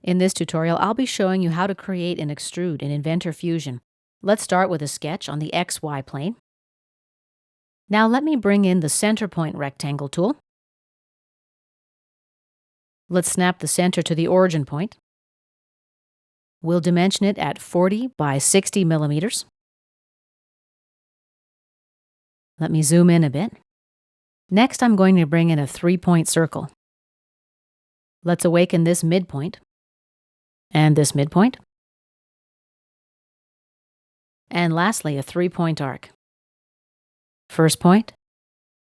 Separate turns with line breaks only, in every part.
In this tutorial, I'll be showing you how to create an extrude in Inventor Fusion. Let's start with a sketch on the XY plane. Now let me bring in the center point rectangle tool. Let's snap the center to the origin point. We'll dimension it at 40 by 60 millimeters. Let me zoom in a bit. Next, I'm going to bring in a 3-point circle. Let's awaken this midpoint, and this midpoint, and lastly a 3-point arc. First point,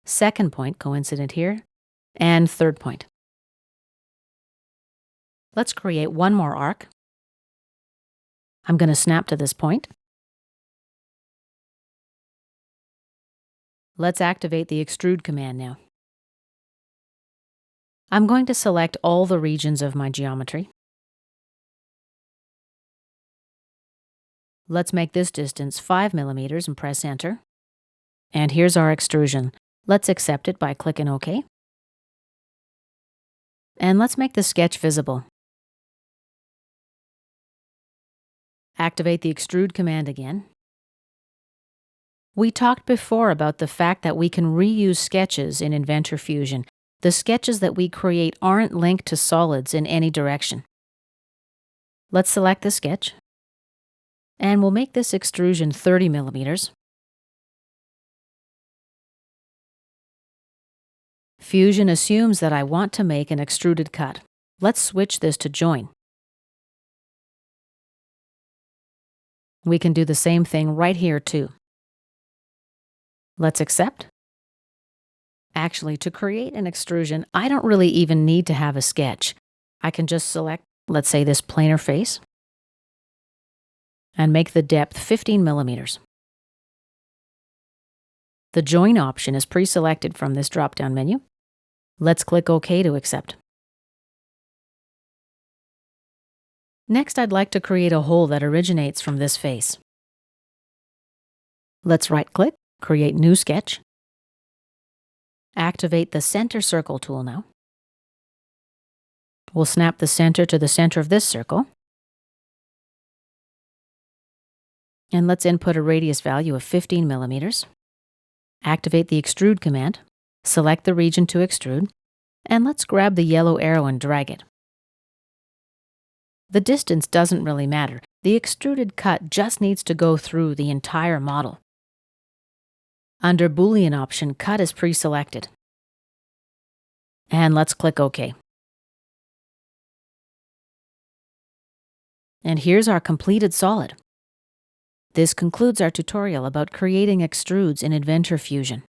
second point coincident here, and third point. Let's create one more arc. I'm going to snap to this point. Let's activate the Extrude command now. I'm going to select all the regions of my geometry. Let's make this distance 5 millimeters and press Enter. And here's our extrusion. Let's accept it by clicking OK. And let's make the sketch visible. Activate the Extrude command again. We talked before about the fact that we can reuse sketches in Inventor Fusion. The sketches that we create aren't linked to solids in any direction. Let's select the sketch. And we'll make this extrusion 30 millimeters. Fusion assumes that I want to make an extruded cut. Let's switch this to join. We can do the same thing right here too. Let's accept. Actually, to create an extrusion, I don't really even need to have a sketch. I can just select, let's say, this planar face, and make the depth 15 millimeters. The join option is pre-selected from this drop-down menu. Let's click OK to accept. Next, I'd like to create a hole that originates from this face. Let's right-click, create New Sketch. Activate the Center Circle tool now. We'll snap the center to the center of this circle. And let's input a radius value of 15 millimeters. Activate the Extrude command. Select the region to extrude. And let's grab the yellow arrow and drag it. The distance doesn't really matter. The extruded cut just needs to go through the entire model. Under Boolean option, Cut is pre-selected. And let's click OK. And here's our completed solid. This concludes our tutorial about creating extrudes in Inventor Fusion.